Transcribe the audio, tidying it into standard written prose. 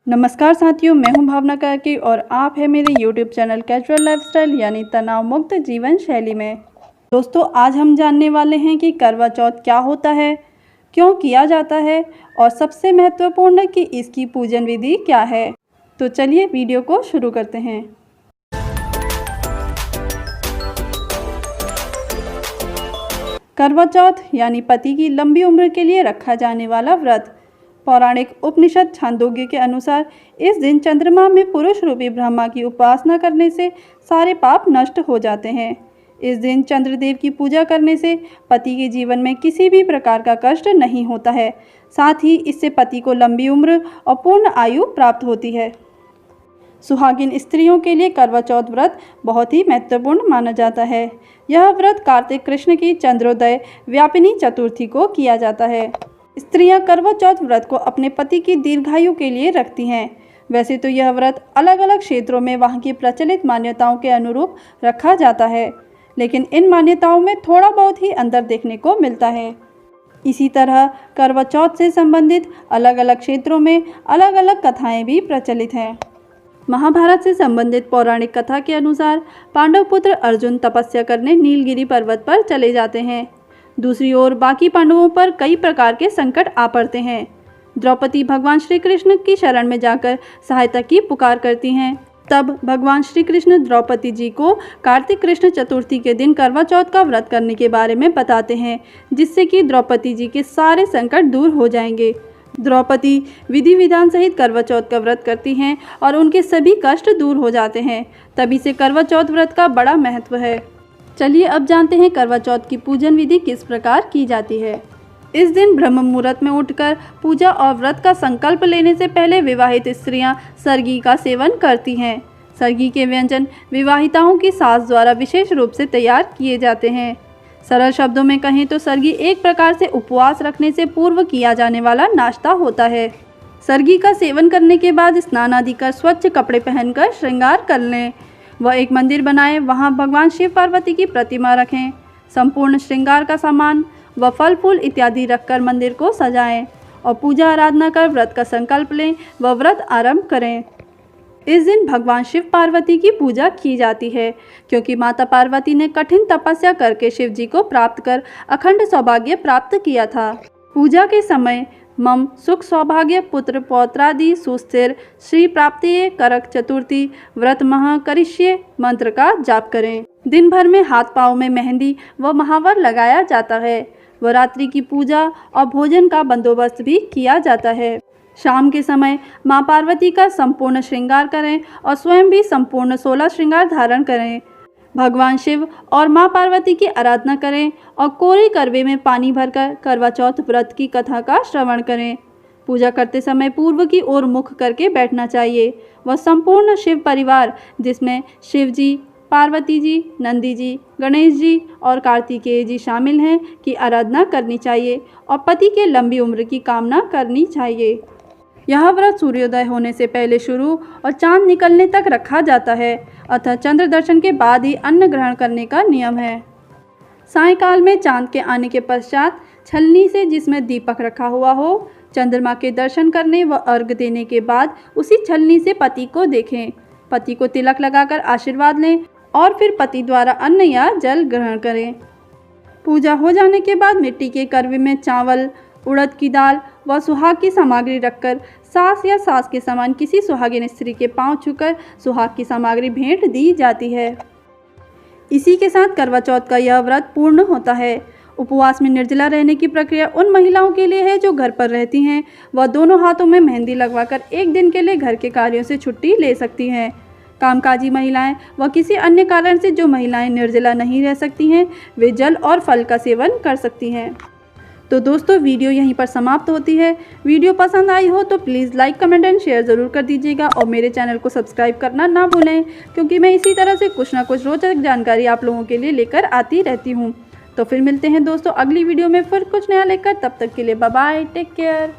नमस्कार साथियों, मैं हूं भावना कार्की और आप हैं मेरे YouTube चैनल कैजुअल लाइफस्टाइल यानी तनाव मुक्त जीवन शैली में। दोस्तों, आज हम जानने वाले हैं कि करवा चौथ क्या होता है, क्यों किया जाता है और सबसे महत्वपूर्ण कि इसकी पूजन विधि क्या है। तो चलिए वीडियो को शुरू करते हैं। करवा चौथ यानी पति की लंबी उम्र के लिए रखा जाने वाला व्रत। पौराणिक उपनिषद छांदोग्य के अनुसार इस दिन चंद्रमा में पुरुष रूपी ब्रह्मा की उपासना करने से सारे पाप नष्ट हो जाते हैं। इस दिन चंद्रदेव की पूजा करने से पति के जीवन में किसी भी प्रकार का कष्ट नहीं होता है। साथ ही इससे पति को लंबी उम्र और पूर्ण आयु प्राप्त होती है। सुहागिन स्त्रियों के लिए करवा चौथ व्रत बहुत ही महत्वपूर्ण माना जाता है। यह व्रत कार्तिक कृष्ण की चंद्रोदय व्यापिनी चतुर्थी को किया जाता है। स्त्रियां करवा चौथ व्रत को अपने पति की दीर्घायु के लिए रखती हैं। वैसे तो यह व्रत अलग अलग क्षेत्रों में वहां की प्रचलित मान्यताओं के अनुरूप रखा जाता है, लेकिन इन मान्यताओं में थोड़ा बहुत ही अंतर देखने को मिलता है। इसी तरह करवा चौथ से संबंधित अलग अलग क्षेत्रों में अलग अलग कथाएं भी प्रचलित हैं। महाभारत से संबंधित पौराणिक कथा के अनुसार पांडव पुत्र अर्जुन तपस्या करने नीलगिरी पर्वत पर चले जाते हैं। दूसरी ओर बाकी पांडवों पर कई प्रकार के संकट आ पड़ते हैं। द्रौपदी भगवान श्री कृष्ण की शरण में जाकर सहायता की पुकार करती हैं। तब भगवान श्री कृष्ण द्रौपदी जी को कार्तिक कृष्ण चतुर्थी के दिन करवा चौथ का व्रत करने के बारे में बताते हैं, जिससे कि द्रौपदी जी के सारे संकट दूर हो जाएंगे। द्रौपदी विधि विधान सहित करवा चौथ का व्रत करती हैं और उनके सभी कष्ट दूर हो जाते हैं। तभी से करवा चौथ व्रत का बड़ा महत्व है। चलिए अब जानते हैं करवा चौथ की पूजन विधि किस प्रकार की जाती है। इस दिन ब्रह्म मुहूर्त में उठकर पूजा और व्रत का संकल्प लेने से पहले विवाहित स्त्रियां सरगी का सेवन करती हैं। सरगी के व्यंजन विवाहिताओं की सास द्वारा विशेष रूप से तैयार किए जाते हैं। सरल शब्दों में कहें तो सरगी एक प्रकार से उपवास रखने से पूर्व किया जाने वाला नाश्ता होता है। सरगी का सेवन करने के बाद स्नान आदि कर स्वच्छ कपड़े पहनकर श्रृंगार कर लें। वह एक मंदिर बनाएं, वहां भगवान शिव पार्वती की प्रतिमा रखें। संपूर्ण श्रृंगार का सामान व फल फूल इत्यादि रखकर मंदिर को सजाएं और पूजा आराधना कर व्रत का संकल्प लें व व्रत आरंभ करें। इस दिन भगवान शिव पार्वती की पूजा की जाती है, क्योंकि माता पार्वती ने कठिन तपस्या करके शिव जी को प्राप्त कर अखंड सौभाग्य प्राप्त किया था। पूजा के समय मम सुख सौभाग्य पुत्र पौत्रादि सुस्थिर श्री प्राप्ति करक चतुर्थी व्रत मह करिष्ये मंत्र का जाप करें। दिन भर में हाथ पाँव में मेहंदी व महावर लगाया जाता है व रात्रि की पूजा और भोजन का बंदोबस्त भी किया जाता है। शाम के समय मां पार्वती का संपूर्ण श्रृंगार करें और स्वयं भी संपूर्ण 16 श्रृंगार धारण करें। भगवान शिव और मां पार्वती की आराधना करें और कोरे करवे में पानी भरकर करवा चौथ व्रत की कथा का श्रवण करें। पूजा करते समय पूर्व की ओर मुख करके बैठना चाहिए। वह संपूर्ण शिव परिवार, जिसमें शिव जी, पार्वती जी, नंदी जी, गणेश जी और कार्तिकेय जी शामिल हैं, की आराधना करनी चाहिए और पति के लंबी उम्र की कामना करनी चाहिए। यह व्रत सूर्योदय होने से पहले शुरू और चांद निकलने तक रखा जाता है, अतः चंद्र दर्शन के बाद ही अन्न ग्रहण करने का नियम है। सायंकाल में चांद के आने के पश्चात छलनी से, जिसमें दीपक रखा हुआ हो, चंद्रमा के दर्शन करने व अर्घ्य देने के बाद उसी छलनी से पति को देखें। पति को तिलक लगाकर आशीर्वाद लें और फिर पति द्वारा अन्न या जल ग्रहण करें। पूजा हो जाने के बाद मिट्टी के करवे में चावल, उड़द की दाल व सुहाग की सामग्री रखकर सास या सास के समान किसी सुहागिन स्त्री के पांव छूकर सुहाग की सामग्री भेंट दी जाती है। इसी के साथ करवा चौथ का यह व्रत पूर्ण होता है। उपवास में निर्जला रहने की प्रक्रिया उन महिलाओं के लिए है जो घर पर रहती हैं। वह दोनों हाथों में मेहंदी लगवाकर एक दिन के लिए घर के कार्यों से छुट्टी ले सकती हैं। कामकाजी महिलाएं व किसी अन्य कारण से जो महिलाएं निर्जला नहीं रह सकती हैं, वे जल और फल का सेवन कर सकती हैं। तो दोस्तों, वीडियो यहीं पर समाप्त होती है। वीडियो पसंद आई हो तो please like, comment and share ज़रूर कर दीजिएगा और मेरे चैनल को सब्सक्राइब करना ना भूलें, क्योंकि मैं इसी तरह से कुछ ना कुछ रोचक जानकारी आप लोगों के लिए लेकर आती रहती हूँ। तो फिर मिलते हैं दोस्तों अगली वीडियो में फिर कुछ नया लेकर। तब तक के लिए बाय बाय, टेक केयर।